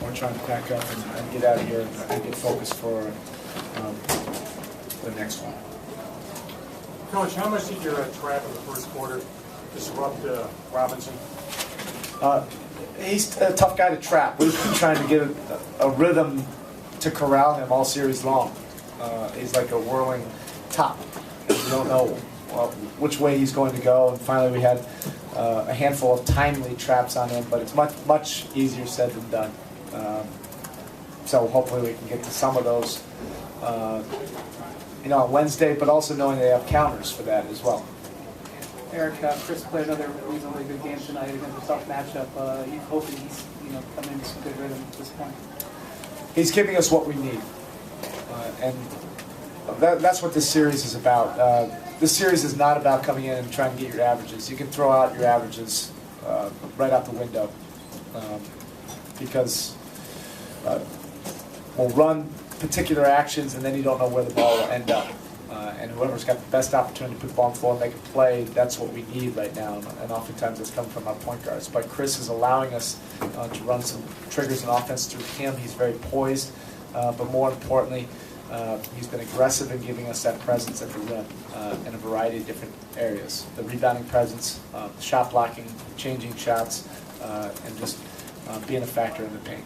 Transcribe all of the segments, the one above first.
we're trying to pack up and get out of here and get focused for the next one. Coach, how much did your trap in the first quarter disrupt Robinson? He's a tough guy to trap. We've been trying to get a rhythm to corral him all series long. He's like a whirling top. You don't know which way he's going to go. And finally we had a handful of timely traps on him, but it's much easier said than done. So hopefully we can get to some of those on Wednesday, but also knowing they have counters for that as well. Erik, Chris played another reasonably good game tonight against a tough matchup. You hoping he's coming into some good rhythm at this point? He's giving us what we need, and that's what this series is about. This series is not about coming in and trying to get your averages. You can throw out your averages right out the window because we'll run particular actions and then you don't know where the ball will end up. And whoever's got the best opportunity to put the ball on the floor and make a play, that's what we need right now. And oftentimes it's coming from our point guards. But Chris is allowing us to run some triggers and offense through him. He's very poised, but more importantly, he's been aggressive in giving us that presence at the rim in a variety of different areas. The rebounding presence, the shot blocking, changing shots, and just being a factor in the paint.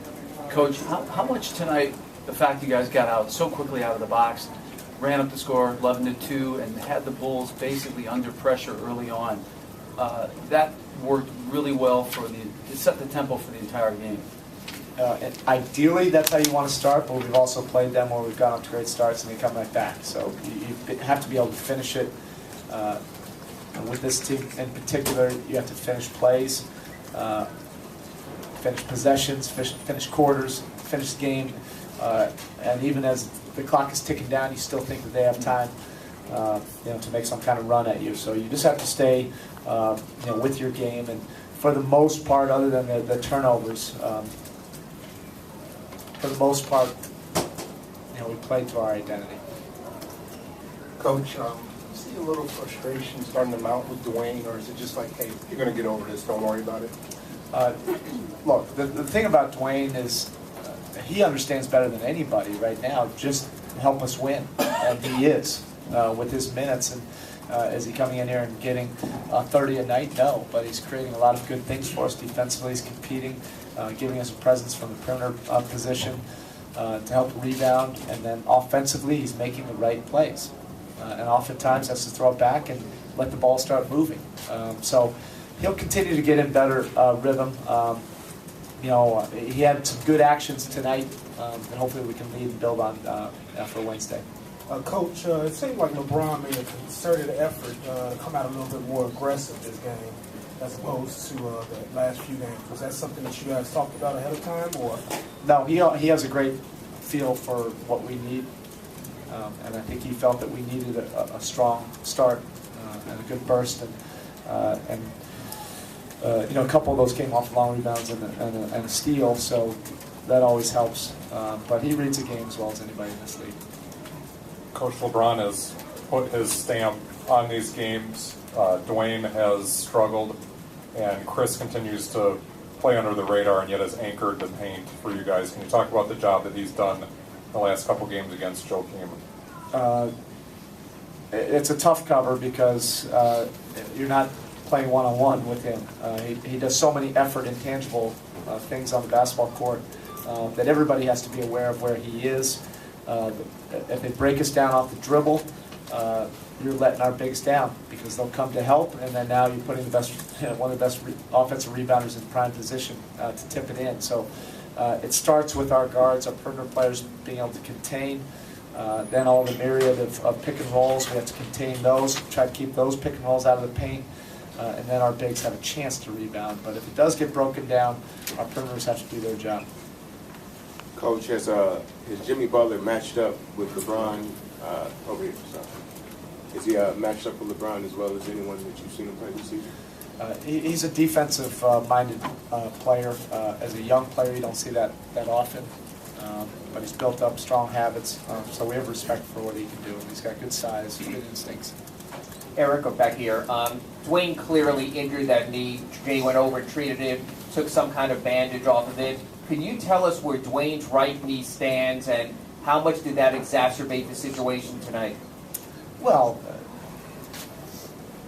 Coach, how much tonight, the fact you guys got out so quickly out of the box, ran up the score 11-2, and had the Bulls basically under pressure early on, that worked really well to set the tempo for the entire game. And ideally, that's how you want to start, but we've also played them where we've gone up to great starts and they come right back. So you have to be able to finish it. And with this team in particular, you have to finish plays, finish possessions, finish quarters, finish the game. And even as the clock is ticking down, you still think that they have time to make some kind of run at you. So you just have to stay with your game. And for the most part, other than the turnovers, for the most part, we played to our identity. Coach, see a little frustration starting to mount with Dwayne, or is it just like, hey, you're going to get over this, don't worry about it? Look, the thing about Dwayne is he understands better than anybody right now just to help us win, and he is with his minutes. And is he coming in here and getting 30 a night? No, but he's creating a lot of good things for us defensively. He's competing, giving us a presence from the perimeter position to help rebound, and then offensively he's making the right plays. And oftentimes has to throw it back and let the ball start moving. So he'll continue to get in better rhythm. He had some good actions tonight, and hopefully we can lead and build on for Wednesday. Coach, it seemed like LeBron made a concerted effort to come out a little bit more aggressive this game as opposed to the last few games. Was that something that you guys talked about ahead of time, or? No, he has a great feel for what we need, and I think he felt that we needed a strong start and a good burst, and a couple of those came off long rebounds and a steal, so that always helps. But he reads the game as well as anybody in this league. Coach, LeBron has put his stamp on these games. Dwayne has struggled, and Chris continues to play under the radar and yet has anchored the paint for you guys. Can you talk about the job that he's done in the last couple games against Joakim? It's a tough cover because you're not playing one-on-one with him. He does so many effort and tangible things on the basketball court that everybody has to be aware of where he is. If they break us down off the dribble, you're letting our bigs down because they'll come to help, and then now you're putting the best, one of the best offensive rebounders in prime position to tip it in. So it starts with our guards, our perimeter players being able to contain. Then all the myriad of pick and rolls, we have to contain those, try to keep those pick and rolls out of the paint, and then our bigs have a chance to rebound. But if it does get broken down, our perimeters have to do their job. Coach, has Jimmy Butler matched up with LeBron over here? Sorry. Is he matched up with LeBron as well as anyone that you've seen him play this season? He's a defensive-minded player. As a young player, you don't see that often. But he's built up strong habits, so we have respect for what he can do. He's got good size, good instincts. Erik, back here. Dwayne clearly injured that knee. Jay went over and treated it, took some kind of bandage off of it. Can you tell us where Dwayne's right knee stands, and how much did that exacerbate the situation tonight? Well,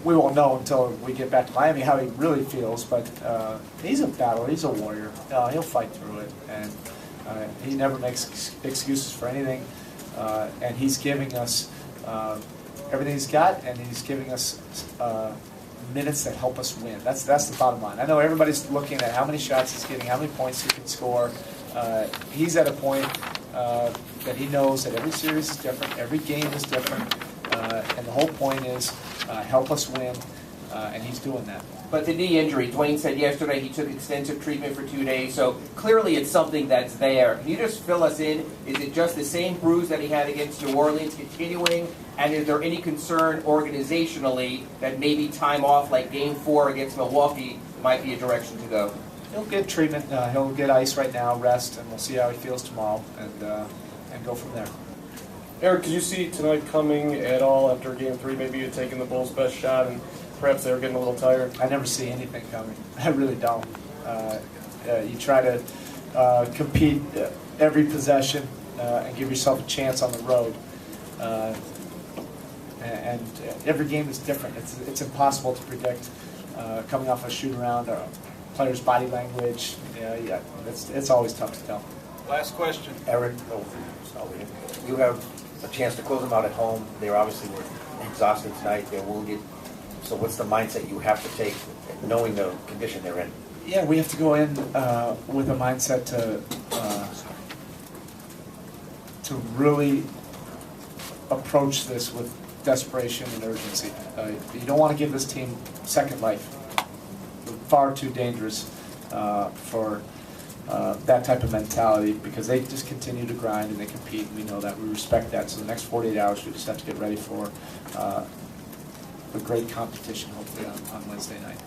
we won't know until we get back to Miami how he really feels, but he's a battler, he's a warrior. He'll fight through it, and he never makes excuses for anything, and he's giving us everything he's got, and he's giving us minutes that help us win. That's the bottom line. I know everybody's looking at how many shots he's getting, how many points he can score. He's at a point that he knows that every series is different, every game is different, and the whole point is help us win, and he's doing that. But the knee injury, Dwayne said yesterday he took extensive treatment for 2 days, so clearly it's something that's there. Can you just fill us in? Is it just the same bruise that he had against New Orleans continuing? And is there any concern organizationally that maybe time off like Game 4 against Milwaukee might be a direction to go? He'll get treatment. He'll get ice right now, rest, and we'll see how he feels tomorrow, and go from there. Erik, did you see tonight coming at all after Game 3? Maybe you had taken the Bulls' best shot and perhaps they were getting a little tired? I never see anything coming. I really don't. You try to compete every possession and give yourself a chance on the road. And every game is different. It's impossible to predict coming off a shoot-around or players' body language. It's always tough to tell. Last question. Erik, you have a chance to close them out at home. They obviously were exhausted tonight. They're wounded. So what's the mindset you have to take, knowing the condition they're in? Yeah, we have to go in with a mindset to really approach this with desperation and urgency. You don't want to give this team second life. They're far too dangerous for that type of mentality, because they just continue to grind and they compete, and we know that. We respect that. So the next 48 hours, we just have to get ready for a great competition, hopefully, on Wednesday night.